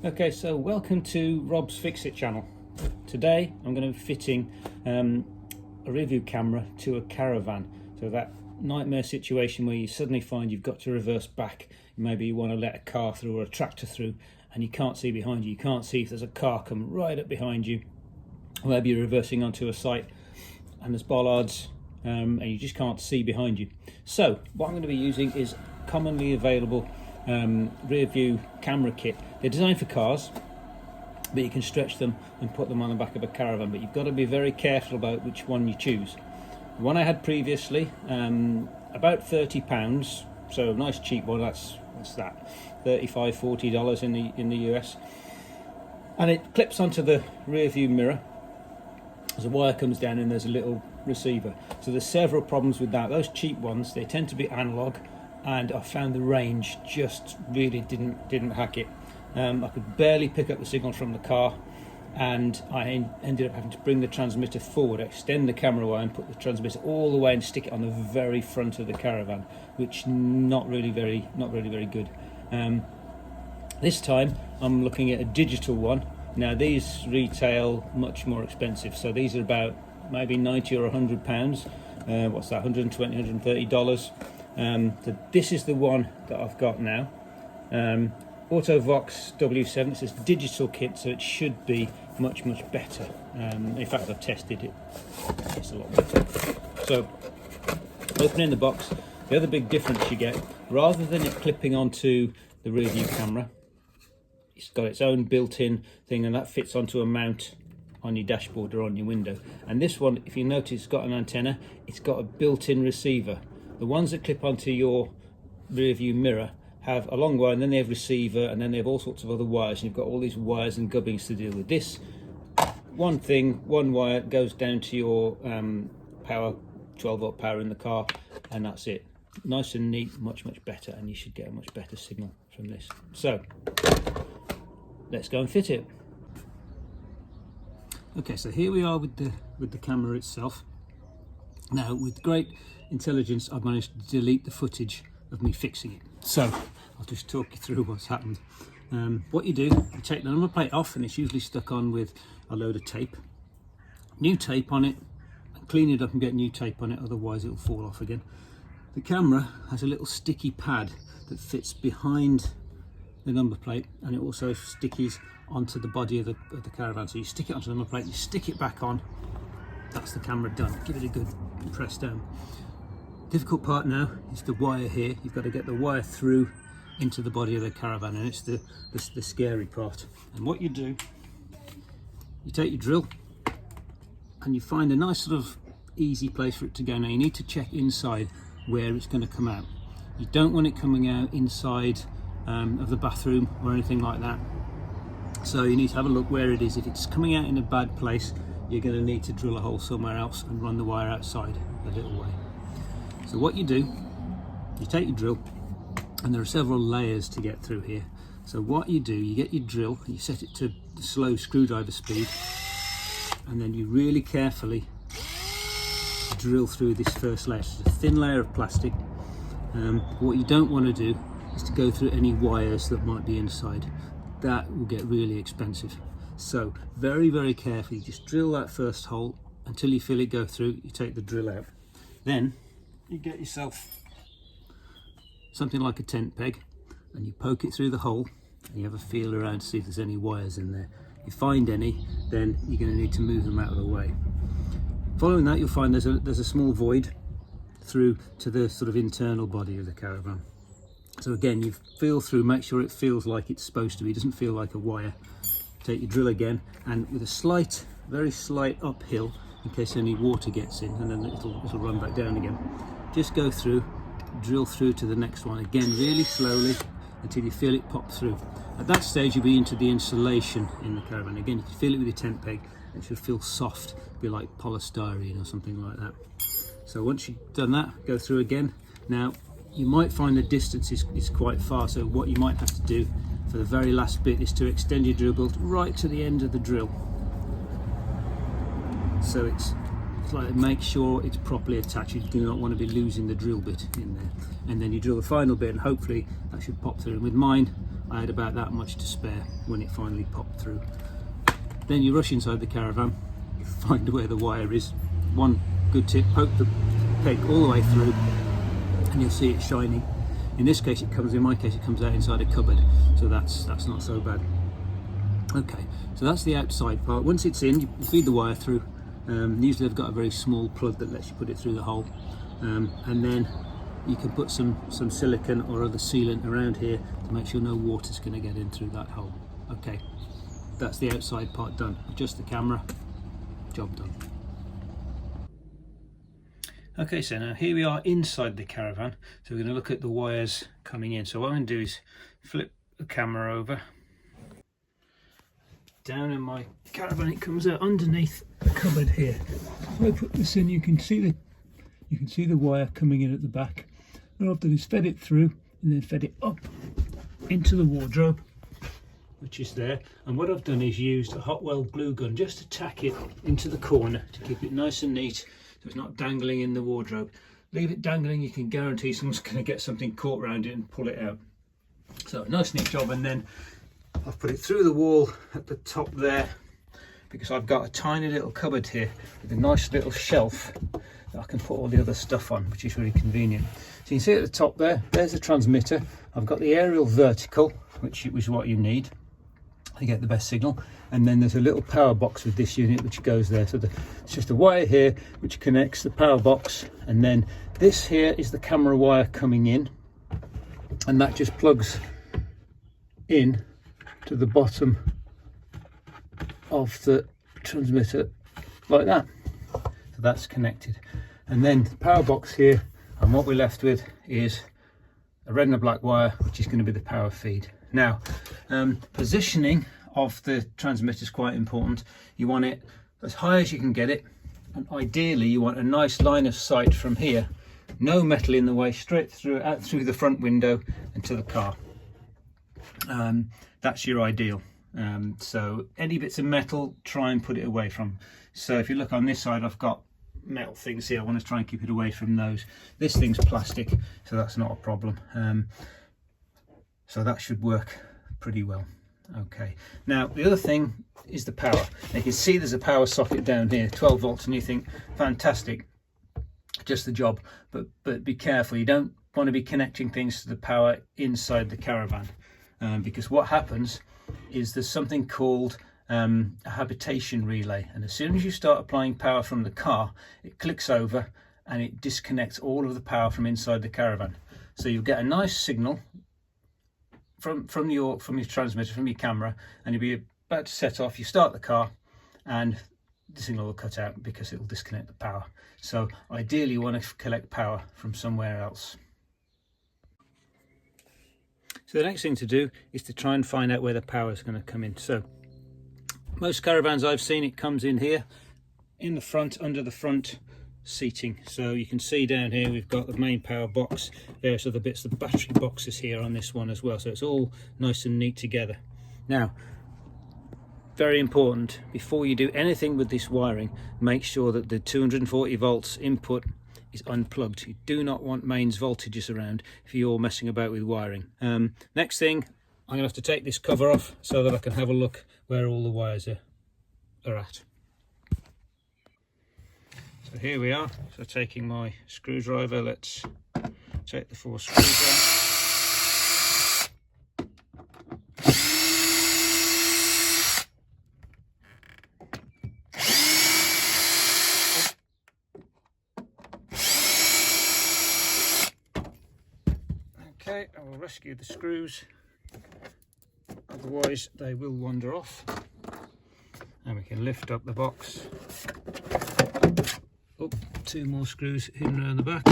Okay, so welcome to Rob's Fix It channel. Today I'm going to be fitting a rear view camera to a Caravan. So that nightmare situation where you suddenly find you've got to reverse back. Maybe you want to let a car through or a tractor through and you can't see behind you. You can't see if there's a car come right up behind you. Or maybe you're reversing onto a site and there's bollards and you just can't see behind you. So what I'm going to be using is commonly available rear view camera kit. They're designed for cars, but you can stretch them and put them on the back of a Caravan, but you've got to be very careful about which one you choose. The one I had previously, about £30, so a nice cheap one. That's $35–40 in the US, and it clips onto the rear view mirror. As a wire comes down and there's a little receiver. So there's several problems with that. Those cheap ones, they tend to be analog, and I found the range just really didn't hack it. I could barely pick up the signal from the car, and I ended up having to bring the transmitter forward, extend the camera wire and put the transmitter all the way and stick it on the very front of the Caravan, which not really very good. This time I'm looking at a digital one. Now these retail much more expensive, so these are about maybe £90 or £100. What's that, $120, $130. So this is the one that I've got now. Autovox W7. It's a digital kit, so it should be much better. In fact, I've tested it. It's a lot better. So, opening the box, the other big difference you get, rather than it clipping onto the rear view camera, it's got its own built-in thing, and that fits onto a mount on your dashboard or on your window. And this one, if you notice, it's got an antenna. It's got a built-in receiver. The ones that clip onto your rear view mirror have a long wire, and then they have receiver, and then they have all sorts of other wires, and you've got all these wires and gubbins to deal with. This one thing, one wire goes down to your power, 12-volt power in the car, and that's it. Nice and neat, much better, and you should get a much better signal from this. So let's go and fit it. Okay, so here we are with the camera itself. Now, with great intelligence, I've managed to delete the footage of me fixing it. So I'll just talk you through what's happened. What you do, you take the number plate off, and it's usually stuck on with a load of tape. New tape on it, and clean it up and get new tape on it, otherwise it'll fall off again. The camera has a little sticky pad that fits behind the number plate, and it also stickies onto the body of the Caravan. So you stick it onto the number plate, you stick it back on, that's the camera done. Give it a good press down. Difficult part now is the wire here. You've got to get the wire through into the body of the Caravan, and it's the scary part. And what you do, you take your drill and you find a nice sort of easy place for it to go. Now you need to check inside where it's going to come out. You don't want it coming out inside of the bathroom or anything like that. So you need to have a look where it is. If it's coming out in a bad place, you're going to need to drill a hole somewhere else and run the wire outside a little way. So what you do, you take your drill, and there are several layers to get through here. So what you do, you get your drill, you set it to slow screwdriver speed, and then you really carefully drill through this first layer. It's a thin layer of plastic. What you don't want to do is to go through any wires that might be inside. That will get really expensive. So very carefully, just drill that first hole until you feel it go through. You take the drill out. Then you get yourself something like a tent peg, and you poke it through the hole, and you have a feel around to see if there's any wires in there. If you find any, then you're going to need to move them out of the way. Following that, you'll find there's a small void through to the sort of internal body of the Caravan. So again, you feel through, make sure it feels like it's supposed to be, it doesn't feel like a wire. Take your drill again, and with a very slight uphill, in case any water gets in, and then it'll run back down again. Just go through, drill through to the next one again, really slowly, until you feel it pop through. At that stage, you'll be into the insulation in the Caravan. Again, you can feel it with your tent peg, and it should feel soft, be like polystyrene or something like that. So once you've done that, go through again. Now, you might find the distance is quite far, so what you might have to do for the very last bit is to extend your drill bit right to the end of the drill. So it's like, make sure it's properly attached. You do not want to be losing the drill bit in there. And then you drill the final bit, and hopefully that should pop through. And with mine, I had about that much to spare when it finally popped through. Then you rush inside the caravan, you find where the wire is. One good tip, poke the peg all the way through and you'll see it shining. In this case in my case it comes out inside a cupboard, so that's not so bad. Okay, so that's the outside part. Once it's in, you feed the wire through. Usually I've got a very small plug that lets you put it through the hole, and then you can put some silicone or other sealant around here to make sure no water's going to get in through that hole. Okay, that's the outside part done. Adjust the camera, job done. Okay, so now here we are inside the caravan, so we're going to look at the wires coming in. So what I'm going to do is flip the camera over. Down in my caravan it comes out underneath the cupboard here. If I put this in, you can see the wire coming in at the back. What I've done is fed it through and then fed it up into the wardrobe, which is there. And what I've done is used a hot weld glue gun just to tack it into the corner to keep it nice and neat, so it's not dangling in the wardrobe. Leave it dangling, you can guarantee someone's going to get something caught around it and pull it out. So nice neat job. And then I've put it through the wall at the top there, because I've got a tiny little cupboard here with a nice little shelf that I can put all the other stuff on, which is really convenient. So you can see at the top there's the transmitter. I've got the aerial vertical, which is what you need to get the best signal. And then there's a little power box with this unit which goes there. So it's just a wire here which connects the power box, and then this here is the camera wire coming in, and that just plugs in to the bottom of the transmitter like that. So that's connected, and then the power box here, and what we're left with is a red and a black wire, which is going to be the power feed. Now, positioning of the transmitter is quite important. You want it as high as you can get it, and ideally you want a nice line of sight from here, no metal in the way, straight through, out through the front window and to the car. That's your ideal. So any bits of metal, try and put it away from. So if you look on this side, I've got metal things here. I want to try and keep it away from those. This thing's plastic, so that's not a problem. So that should work pretty well. Okay, now the other thing is the power. Now you can see there's a power socket down here, 12 volts, and you think, fantastic, just the job. But be careful, you don't want to be connecting things to the power inside the caravan, because what happens is there's something called a habitation relay, and as soon as you start applying power from the car, it clicks over and it disconnects all of the power from inside the caravan. So you'll get a nice signal from your transmitter, from your camera, and you'll be about to set off. You start the car and the signal will cut out because it will disconnect the power. So ideally you want to collect power from somewhere else. So the next thing to do is to try and find out where the power is going to come in. So most caravans I've seen, it comes in here in the front, under the front seating. So you can see down here we've got the main power box, various other bits, the battery boxes here on this one as well, so it's all nice and neat together. Now, very important, before you do anything with this wiring, make sure that the 240 volts input is unplugged. You do not want mains voltages around if you're messing about with wiring. Next thing, I'm going to have to take this cover off so that I can have a look where all the wires are at. So here we are. So taking my screwdriver, let's take the 4 screws out. Okay, I will rescue the screws, otherwise they will wander off. And we can lift up the box. Oh, 2 more screws hidden around the back.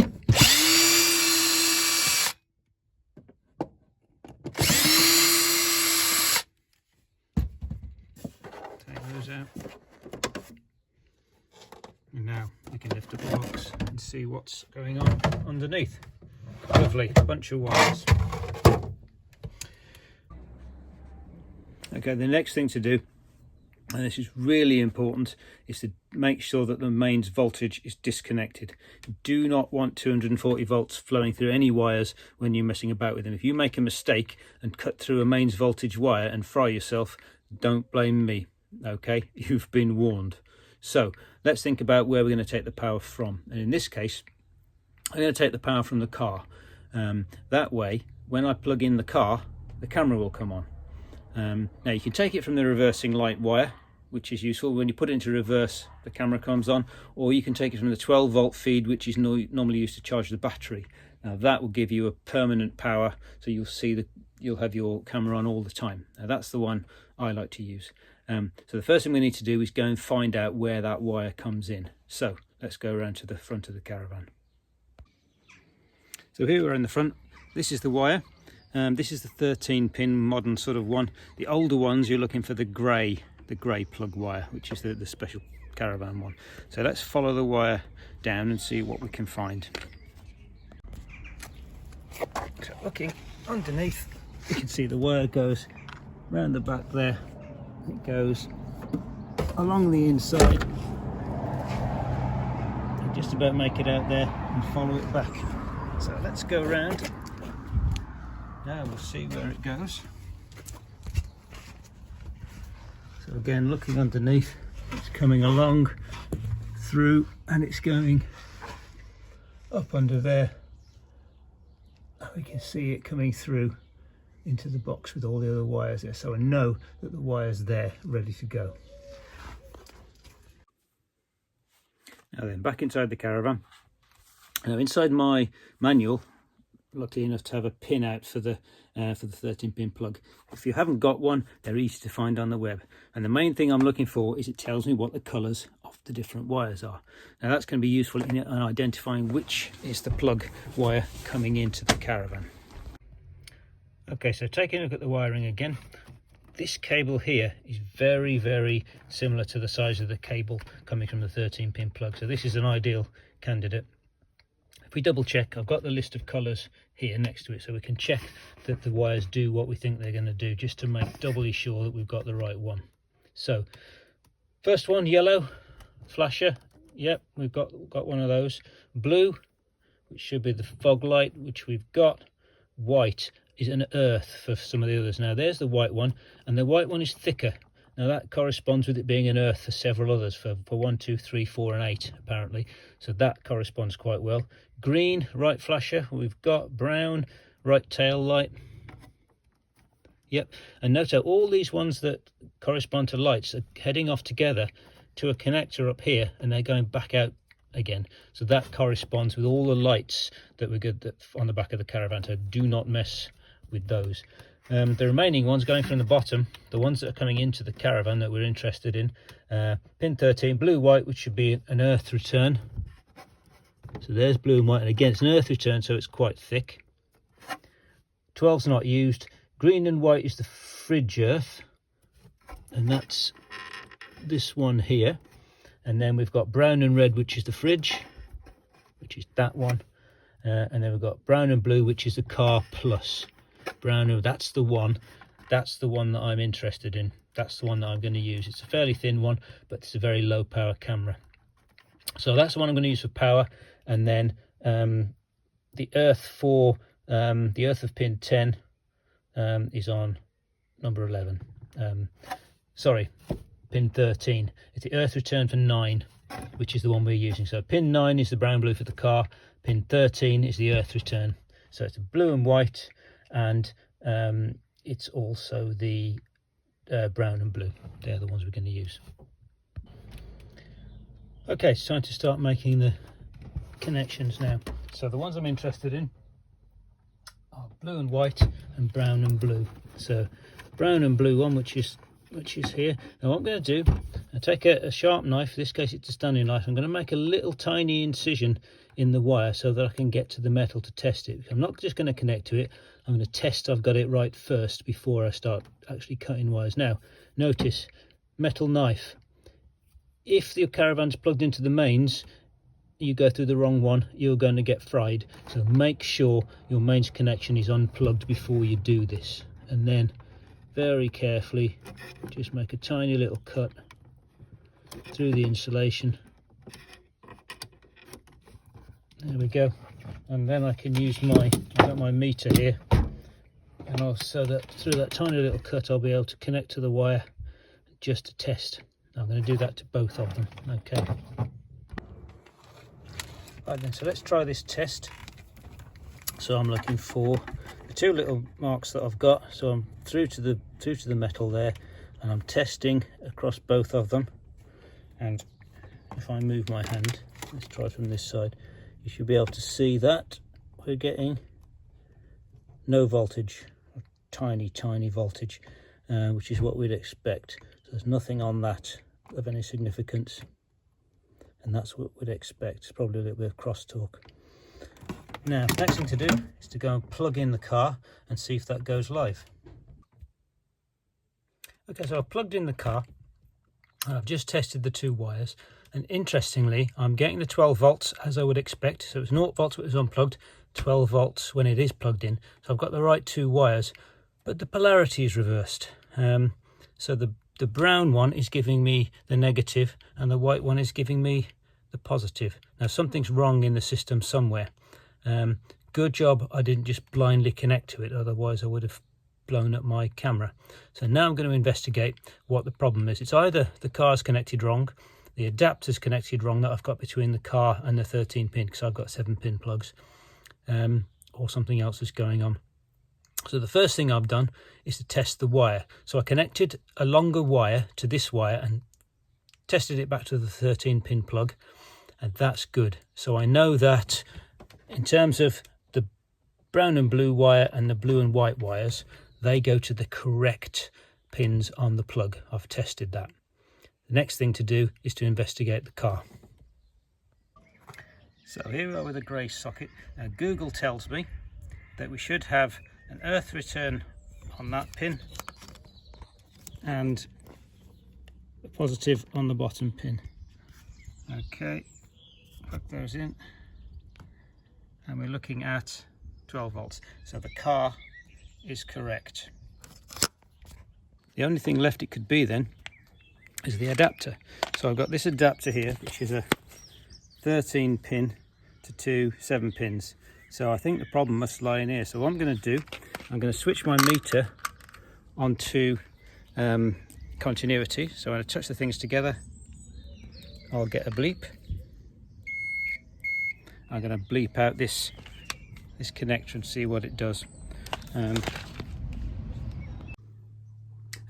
Take those out. And now we can lift up the box and see what's going on underneath. Lovely bunch of wires. Okay, the next thing to do and this is really important, is to make sure that the mains voltage is disconnected. You do not want 240 volts flowing through any wires when you're messing about with them. If you make a mistake and cut through a mains voltage wire and fry yourself, don't blame me, okay? You've been warned. So let's think about where we're going to take the power from. And in this case, I'm going to take the power from the car. That way, when I plug in the car, the camera will come on. Now you can take it from the reversing light wire, which is useful. When you put it into reverse, the camera comes on, or you can take it from the 12 volt feed, which is normally used to charge the battery. Now that will give you a permanent power, so you'll have your camera on all the time. Now that's the one I like to use. So the first thing we need to do is go and find out where that wire comes in. So let's go around to the front of the Caravan. So here we're in the front. This is the wire. This is the 13 pin modern sort of one. The older ones, you're looking for the grey plug wire, which is the special Caravan one. So let's follow the wire down and see what we can find. So looking underneath, you can see the wire goes round the back there. It goes along the inside. You just about make it out there and follow it back. So let's go around. Now we'll see where it goes. So again, looking underneath, it's coming along through and it's going up under there. And we can see it coming through into the box with all the other wires there. So I know that the wire's there, ready to go. Now then, back inside the Caravan. Now inside my manual, lucky enough to have a pin out for the 13 pin plug. If you haven't got one, they're easy to find on the web, and the main thing I'm looking for is it tells me what the colours of the different wires are. Now that's going to be useful in identifying which is the plug wire coming into the Caravan. Okay, so taking a look at the wiring again, this cable here is very, very similar to the size of the cable coming from the 13 pin plug, so this is an ideal candidate. If we double check, I've got the list of colours here next to it, so we can check that the wires do what we think they're going to do, just to make doubly sure that we've got the right one. So first one, yellow flasher, yep, we've got one of those. Blue, which should be the fog light, which we've got. White is an earth for some of the others. Now there's the white one, and the white one is thicker. Now that corresponds with it being an earth for several others, for 1, 2, 3, 4 and 8 apparently. So that corresponds quite well. Green, right flasher, we've got brown, right tail light. Yep, and note how all these ones that correspond to lights are heading off together to a connector up here, and they're going back out again. So that corresponds with all the lights that we're good on the back of the Caravan, so do not mess with those. The remaining ones going from the bottom, the ones that are coming into the Caravan that we're interested in, pin 13, blue white, which should be an earth return. So there's blue and white, and again it's an earth return, so it's quite thick. 12's not used. Green and white is the fridge earth, and that's this one here. And then we've got brown and red, which is the fridge, which is that one. And then we've got brown and blue, which is the car plus. Brown, that's the one that I'm interested in. That's the one that I'm going to use. It's a fairly thin one, but it's a very low power camera. So that's the one I'm going to use for power. And then the earth of pin 10 is on number 11. Sorry, pin 13. It's the earth return for 9, which is the one we're using. So pin 9 is the brown blue for the car. Pin 13 is the earth return. So it's a blue and white, and it's also the brown and blue. They're the ones we're going to use. Okay, it's time to start making the connections now. So the ones I'm interested in are blue and white and brown and blue. So brown and blue one, which is here. Now what I'm going to do, I take a sharp knife, in this case it's a Stanley knife. I'm going to make a little tiny incision in the wire so that I can get to the metal to test it. I'm not just going to connect to it, I'm going to test I've got it right first before I start actually cutting wires. Now notice, metal knife. If the Caravan's plugged into the mains, you go through the wrong one, you're going to get fried. So make sure your mains connection is unplugged before you do this, and then very carefully just make a tiny little cut through the insulation. There we go. And then I can use I've got my meter here, and also that through that tiny little cut I'll be able to connect to the wire just to test. I'm going to do that to both of them. Okay. Right then, so let's try this test. So I'm looking for the two little marks that I've got. So I'm through to the metal there, and I'm testing across both of them. And if I move my hand, let's try from this side, you should be able to see that we're getting no voltage, tiny voltage, which is what we'd expect. So there's nothing on that of any significance, and that's what we'd expect. It's probably a little bit of crosstalk. Now, next thing to do is to go and plug in the car and see if that goes live. Okay, so I've plugged in the car and I've just tested the two wires, and interestingly I'm getting the 12 volts as I would expect. So it's 0 volts when it was unplugged, 12 volts when it is plugged in. So I've got the right two wires, but the polarity is reversed. So the brown one is giving me the negative and the white one is giving me the positive. Now something's wrong in the system somewhere. Good job I didn't just blindly connect to it, otherwise I would have blown up my camera. So now I'm going to investigate what the problem is. It's either the car's connected wrong, the adapter's connected wrong that I've got between the car and the 13 pin, because I've got 7-pin plugs, or something else is going on. So the first thing I've done is to test the wire. So I connected a longer wire to this wire and tested it back to the 13-pin plug, and that's good. So I know that in terms of the brown and blue wire and the blue and white wires, they go to the correct pins on the plug. I've tested that. The next thing to do is to investigate the car. So here we are with a grey socket. Now Google tells me that we should have an earth return on that pin and a positive on the bottom pin. Okay, plug those in, and we're looking at 12 volts. So the car is correct. The only thing left it could be then is the adapter. So I've got this adapter here, which is a 13 pin to two 7 pins. So I think the problem must lie in here. So what I'm going to do, I'm going to switch my meter onto continuity. So when I touch the things together, I'll get a bleep. I'm going to bleep out this connector and see what it does.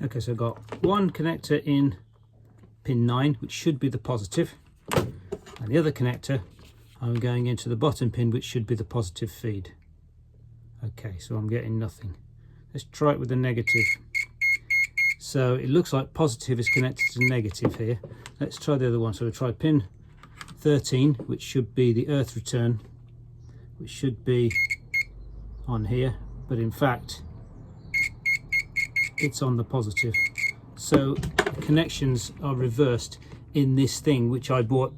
Okay, so I've got one connector in pin 9, which should be the positive, and the other connector I'm going into the bottom pin, which should be the positive feed. Okay, so I'm getting nothing. Let's try it with the negative. So it looks like positive is connected to negative here. Let's try the other one. So we'll try pin 13, which should be the earth return, which should be on here, but in fact it's on the positive. So the connections are reversed in this thing which I bought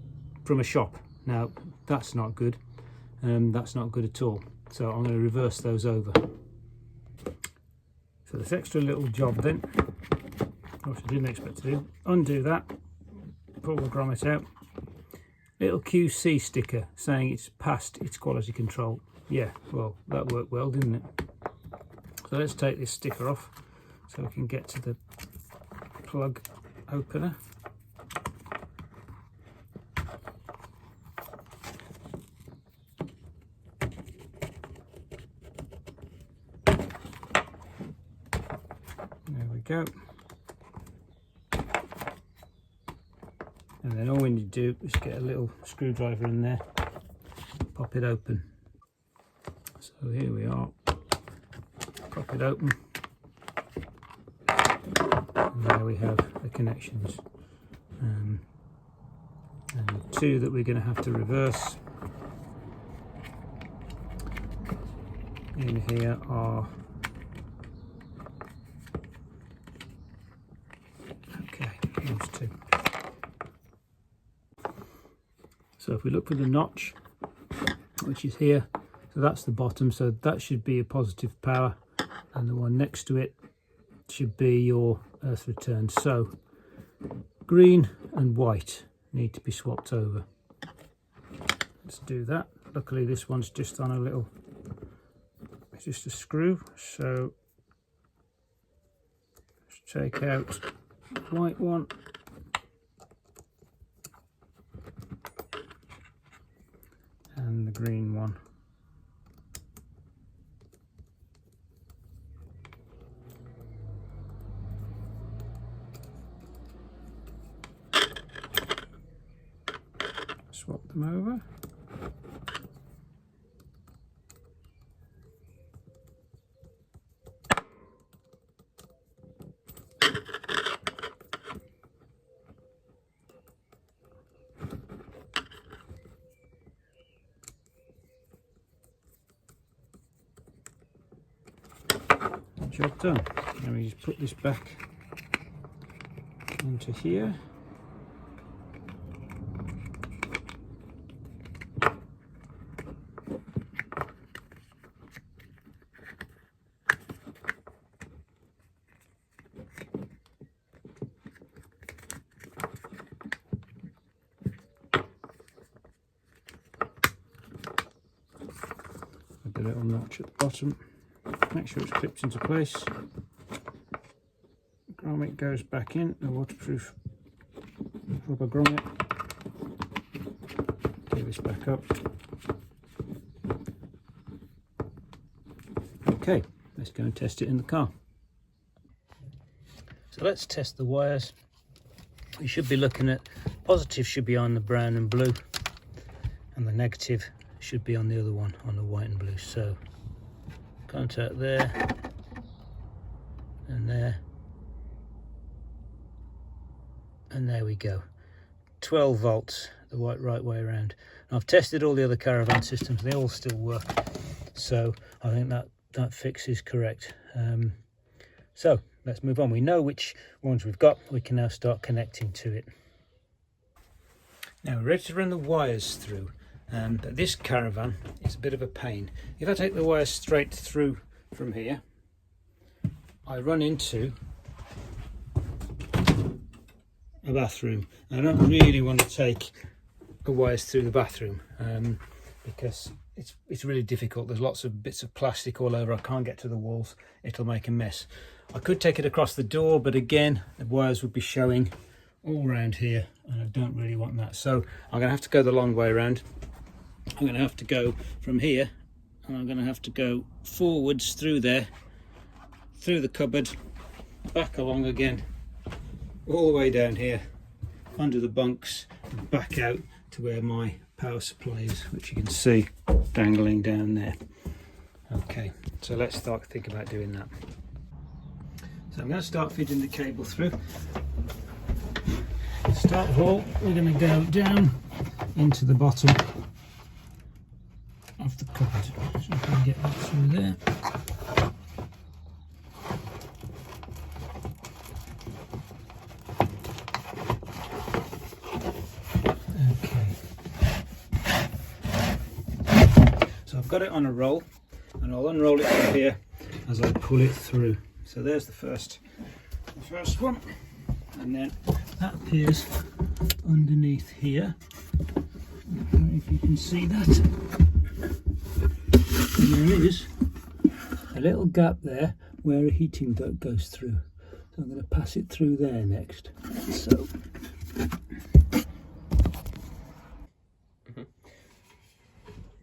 from a shop. Now that's not good. That's not good at all. So I'm going to reverse those over. So this extra little job then, which I didn't expect to do, undo that, pull the grommet out, little QC sticker saying it's passed its quality control. Yeah, well, that worked well, didn't it? So let's take this sticker off so we can get to the plug opener. There we go. And then all we need to do is get a little screwdriver in there, pop it open. So here we are, pop it open, and there we have the connections. And the two that we're going to have to reverse in here are, okay, those two. So if we look for the notch, which is here, so that's the bottom, so that should be a positive power, and the one next to it should be your earth return. So green and white need to be swapped over. Let's do that. Luckily this one's just on a little, it's just a screw, so let's take out the white one and the green one. Swap them over. Job done. Now we just put this back into here. With the little notch at the bottom. Make sure it's clipped into place. Grommet goes back in, the waterproof rubber grommet. Give this back up. Okay, let's go and test it in the car. So let's test the wires. We should be looking at, positive should be on the brown and blue, and the negative should be on the other one, on the white and blue. So contact there and there, and there we go. 12 volts the right way around. And I've tested all the other Caravan systems, they all still work, so I think that fix is correct. So let's move on. We know which ones we've got, we can now start connecting to it. Now we're ready to run the wires through. But this Caravan is a bit of a pain. If I take the wires straight through from here, I run into a bathroom. I don't really want to take the wires through the bathroom because it's really difficult. There's lots of bits of plastic all over. I can't get to the walls. It'll make a mess. I could take it across the door, but again, the wires would be showing all around here, and I don't really want that. So I'm going to have to go the long way around. I'm going to have to go from here, and I'm going to have to go forwards through there, through the cupboard, back along again, all the way down here, under the bunks, and back out to where my power supply is, which you can see dangling down there. Okay, so let's think about doing that. So I'm going to start feeding the cable through. To start of all, we're going to go down into the bottom of the cupboard, so we can get that through there. Okay. So I've got it on a roll, and I'll unroll it from here as I pull it through. So there's the first one, and then that appears underneath here. I don't know if you can see that. And there is a little gap there where a heating duct goes through. So I'm going to pass it through there next. So,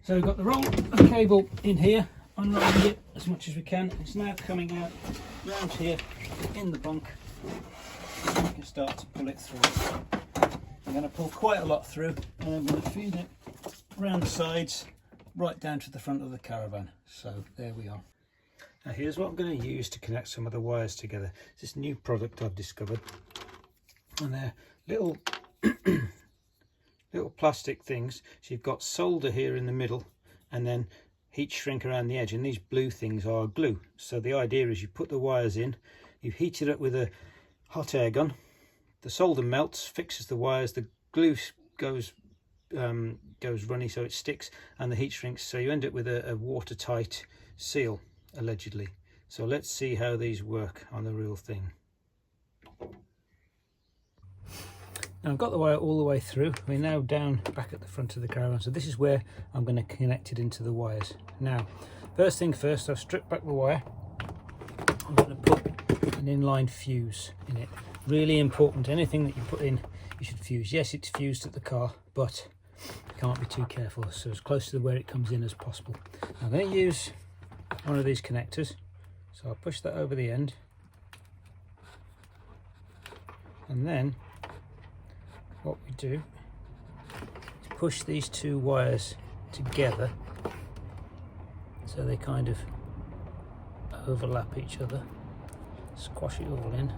so we've got the roll of cable in here, unrolling it as much as we can. It's now coming out round here in the bunk. We can start to pull it through. I'm going to pull quite a lot through, and I'm going to feed it around the sides, right down to the front of the Caravan. So there we are. Now here's what I'm going to use to connect some of the wires together. It's this new product I've discovered, and they're little little plastic things. So you've got solder here in the middle, and then heat shrink around the edge, and these blue things are glue. So the idea is you put the wires in, you heat it up with a hot air gun, the solder melts, fixes the wires, the glue goes runny so it sticks, and the heat shrinks, so you end up with a watertight seal, allegedly. So let's see how these work on the real thing. Now I've got the wire all the way through. We're now down back at the front of the Caravan, so this is where I'm going to connect it into the wires. Now, first thing first, I've stripped back the wire. I'm going to put an inline fuse in it. Really important, anything that you put in, you should fuse. Yes, it's fused at the car, but you can't be too careful, so as close to where it comes in as possible. I'm going to use one of these connectors, so I'll push that over the end, and then what we do is push these two wires together so they kind of overlap each other. Squash it all in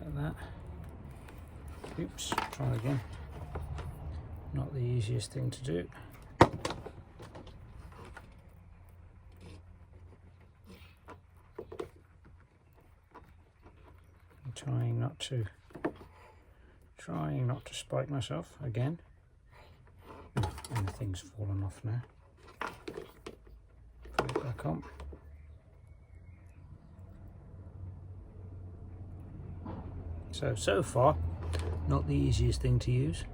like that. Oops, try again. Not the easiest thing to do. I'm trying not to spike myself again. And the thing's fallen off now. Put it back on. So far, not the easiest thing to use.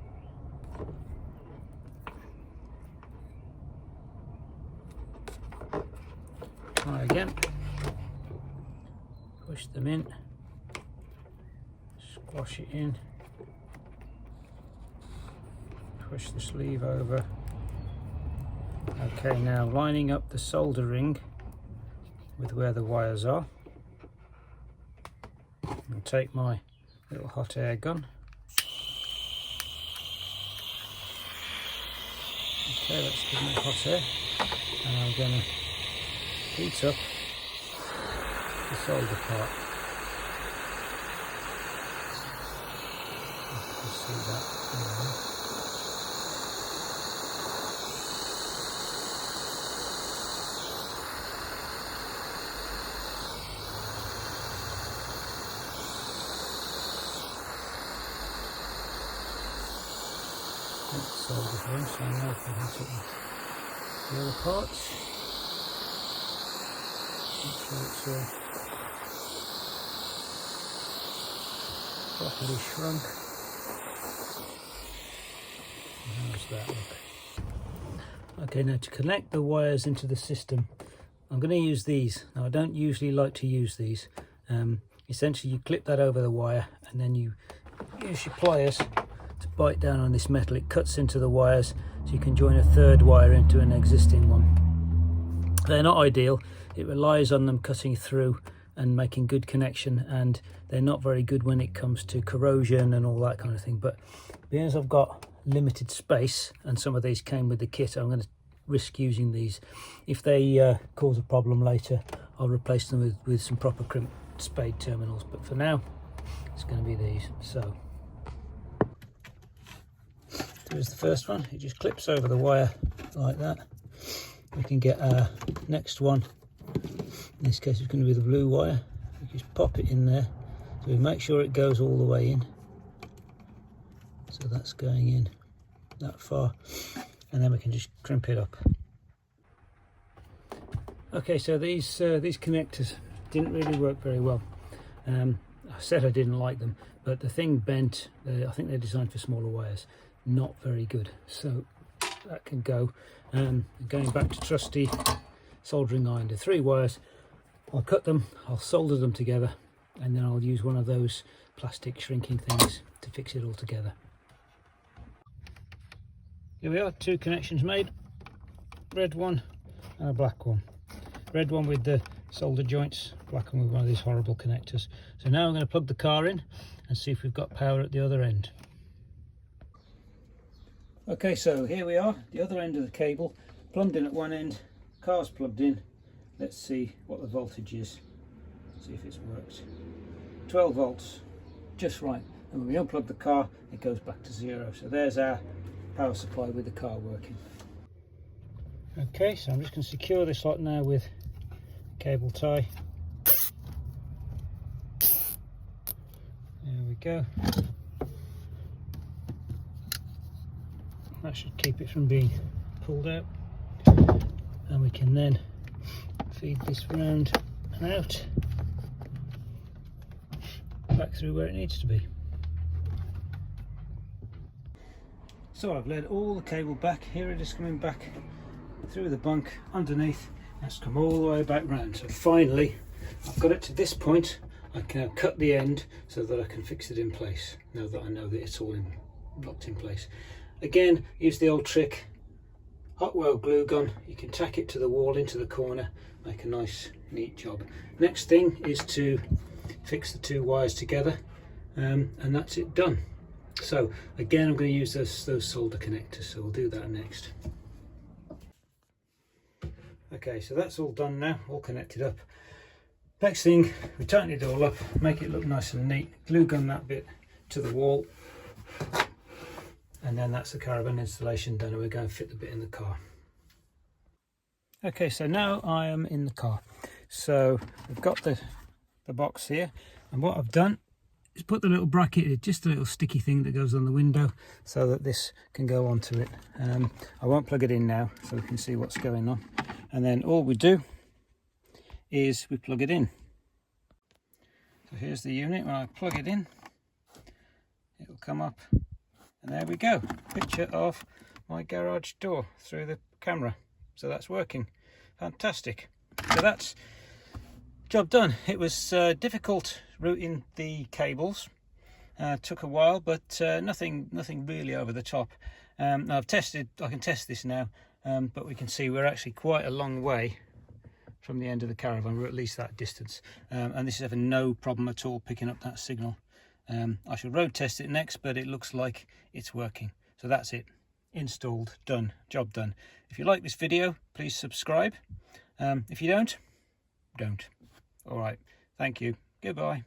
Try again. Push them in. Squash it in. Push the sleeve over. Okay, now lining up the soldering with where the wires are. I'll take my little hot air gun. Okay, let's give it hot air. And I'm going to heat up the solder part. You can see that. Solder through, so now if I heat up the other parts, make sure it's all properly shrunk. And how's that look? Okay, now to connect the wires into the system, I'm going to use these. Now I don't usually like to use these. Essentially you clip that over the wire and then you use your pliers to bite down on this metal. It cuts into the wires so you can join a third wire into an existing one. They're not ideal. It relies on them cutting through and making good connection, and they're not very good when it comes to corrosion and all that kind of thing. But because I've got limited space and some of these came with the kit, I'm going to risk using these. If they cause a problem later, I'll replace them with some proper crimp spade terminals, but for now it's going to be these. So here's the first one. It just clips over the wire like that. We can get our next one. In this case it's going to be the blue wire. We just pop it in there, so we make sure it goes all the way in. So that's going in that far, and then we can just crimp it up. Okay, so these connectors didn't really work very well. I said I didn't like them, but the thing bent. I think they're designed for smaller wires. Not very good, so that can go. Going back to trusty soldering iron to 3 wires, I'll cut them, I'll solder them together, and then I'll use one of those plastic shrinking things to fix it all together. Here we are, 2 connections made, red one and a black one. Red one with the solder joints, black one with one of these horrible connectors. So now I'm going to plug the car in and see if we've got power at the other end. Okay, so here we are, the other end of the cable, plumbed in at one end, car's plugged in. Let's see what the voltage is, see if it's worked. 12 volts, just right. And when we unplug the car, it goes back to 0. So there's our power supply with the car working. Okay, so I'm just going to secure this lot now with cable tie. There we go. That should keep it from being pulled out, and we can then feed this round and out, back through where it needs to be. So I've led all the cable back. Here it is coming back through the bunk underneath. That's come all the way back round. So finally I've got it to this point. I can now cut the end so that I can fix it in place, now that I know that it's all locked in place. Again, use the old trick, hot weld glue gun. You can tack it to the wall into the corner, make a nice neat job. Next thing is to fix the two wires together, and that's it done. So again, I'm going to use those solder connectors, so we'll do that next. Okay, so that's all done now, all connected up. Next thing, we tighten it all up, make it look nice and neat, glue gun that bit to the wall, and then that's the Caravan installation done, and we're going to fit the bit in the car. Okay, so now I am in the car. So we've got the box here, and what I've done is put the little bracket, just a little sticky thing that goes on the window, so that this can go onto it. I won't plug it in now, so we can see what's going on. And then all we do is we plug it in. So here's the unit. When I plug it in, it will come up, and there we go. Picture of my garage door through the camera. So that's working. Fantastic. So that's job done. It was difficult routing the cables. Took a while, but nothing really over the top. I can test this now, but we can see we're actually quite a long way from the end of the Caravan. We're at least that distance, and this is having no problem at all picking up that signal. I shall road test it next, but it looks like it's working. So that's it, installed, done, job done. If you like this video, please subscribe. If you don't. All right, thank you, goodbye.